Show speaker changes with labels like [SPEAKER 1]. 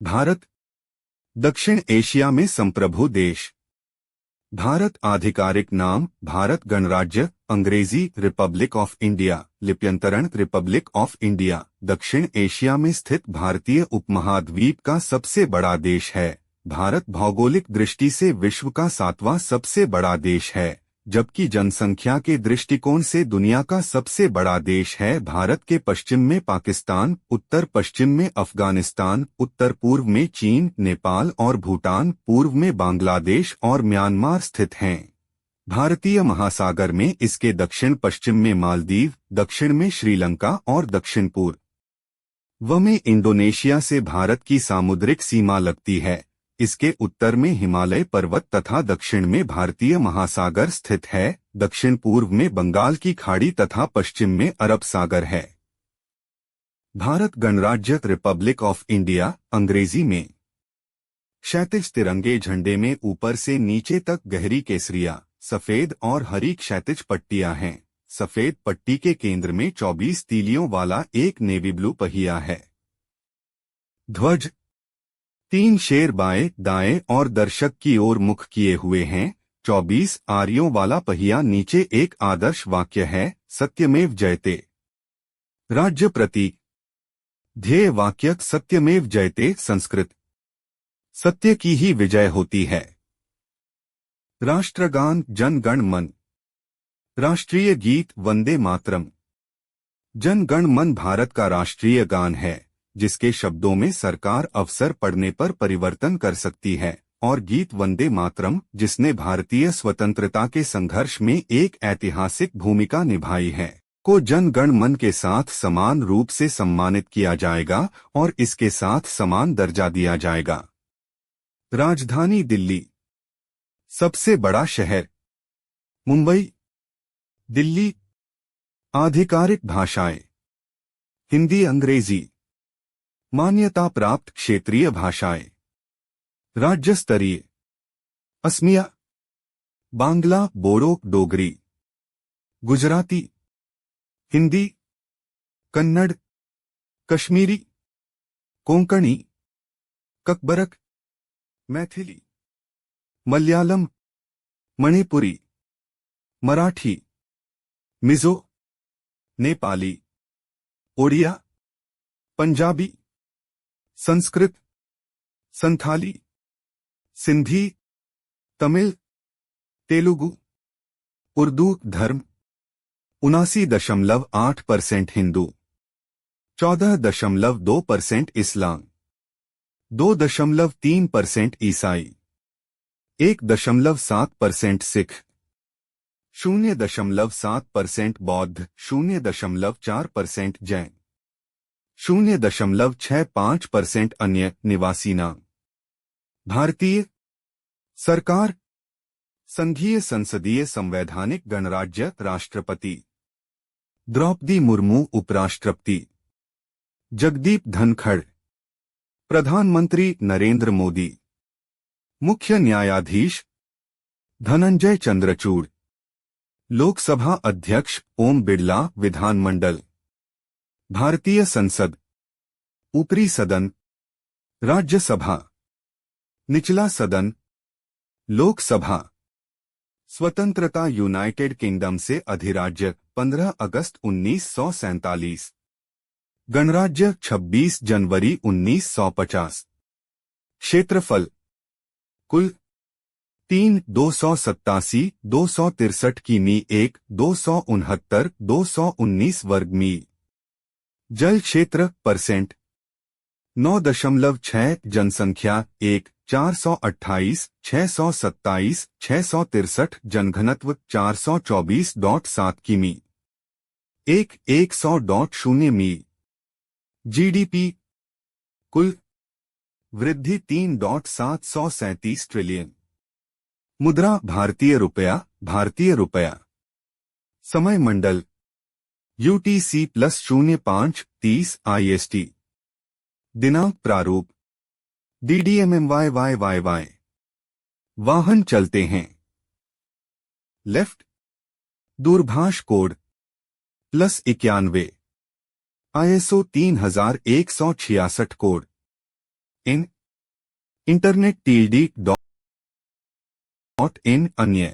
[SPEAKER 1] भारत दक्षिण एशिया में संप्रभु देश। भारत आधिकारिक नाम भारत गणराज्य, अंग्रेजी रिपब्लिक ऑफ इंडिया, लिप्यंतरण रिपब्लिक ऑफ इंडिया, दक्षिण एशिया में स्थित भारतीय उपमहाद्वीप का सबसे बड़ा देश है। भारत भौगोलिक दृष्टि से विश्व का 7वां सबसे बड़ा देश है, जबकि जनसंख्या के दृष्टिकोण से दुनिया का सबसे बड़ा देश है। भारत के पश्चिम में पाकिस्तान, उत्तर पश्चिम में अफगानिस्तान, उत्तर पूर्व में चीन, नेपाल और भूटान, पूर्व में बांग्लादेश और म्यांमार स्थित हैं। भारतीय महासागर में इसके दक्षिण पश्चिम में मालदीव, दक्षिण में श्रीलंका और दक्षिण पूर्व में इंडोनेशिया से भारत की सामुद्रिक सीमा लगती है। इसके उत्तर में हिमालय पर्वत तथा दक्षिण में भारतीय महासागर स्थित है। दक्षिण पूर्व में बंगाल की खाड़ी तथा पश्चिम में अरब सागर है। भारत गणराज्य रिपब्लिक ऑफ इंडिया, अंग्रेजी में। क्षैतिज तिरंगे झंडे में ऊपर से नीचे तक गहरी केसरिया, सफेद और हरी क्षैतिज पट्टियां हैं। सफेद पट्टी के केंद्र में 24 तीलियों वाला एक नेवी ब्लू पहिया है। ध्वज 3 शेर बाएं दाएं और दर्शक की ओर मुख किए हुए हैं। 24 आरियों वाला पहिया नीचे एक आदर्श वाक्य है, सत्यमेव जयते। राज्य प्रतीक ध्येय वाक्य सत्यमेव जयते, संस्कृत सत्य की ही विजय होती है। राष्ट्रगान जन गण मन। राष्ट्रीय गीत वंदे मातरम। जन गण मन भारत का राष्ट्रीय गान है, जिसके शब्दों में सरकार अवसर पड़ने पर परिवर्तन कर सकती है, और गीत वंदे मातरम, जिसने भारतीय स्वतंत्रता के संघर्ष में एक ऐतिहासिक भूमिका निभाई है, को जन गण मन के साथ समान रूप से सम्मानित किया जाएगा और इसके साथ समान दर्जा दिया जाएगा। राजधानी दिल्ली। सबसे बड़ा शहर मुंबई। दिल्ली। आधिकारिक भाषाएं हिंदी, अंग्रेजी। मान्यता प्राप्त क्षेत्रीय भाषाएं। राज्य स्तरीय असमिया, बांग्ला, बोडो, डोगरी, गुजराती, हिंदी, कन्नड़, कश्मीरी, कोंकणी, ककबरक, मैथिली, मलयालम, मणिपुरी, मराठी, मिजो, नेपाली, ओडिया, पंजाबी, संस्कृत, संथाली, सिंधी, तमिल, तेलुगु, उर्दू। धर्म 79.8% हिंदू, 14.2% इस्लाम, 2.3% ईसाई, 1.7% सिख, 0.7% बौद्ध, 0.4% जैन, 0.65% अन्य निवासी नाम। भारतीय सरकार संघीय संसदीय संवैधानिक गणराज्य। राष्ट्रपति द्रौपदी मुर्मू, उपराष्ट्रपति जगदीप धनखड़, प्रधानमंत्री नरेंद्र मोदी, मुख्य न्यायाधीश धनंजय चंद्रचूड़, लोकसभा अध्यक्ष ओम बिड़ला, विधानमंडल। भारतीय संसद ऊपरी सदन, राज्यसभा, निचला सदन, लोकसभा। स्वतंत्रता यूनाइटेड किंगडम से अधिराज्य 15 अगस्त 1947। गणराज्य 26 जनवरी 1950। क्षेत्रफल कुल 263 किमी 269 वर्ग मील। जल क्षेत्र परसेंट 9.6। जनसंख्या 428, 627, 663। जनघनत्व 424.7 किमी 100.0 मील। जीडीपी कुल वृद्धि 3.737 ट्रिलियन। मुद्रा भारतीय रुपया, भारतीय रुपया। समय मंडल UTC +05 30 IST। दिनांक प्रारूप DDMMYYYY। वाहन चलते हैं। लेफ्ट दूरभाष code +91। ISO 3166 code in internet TD dot in अन्य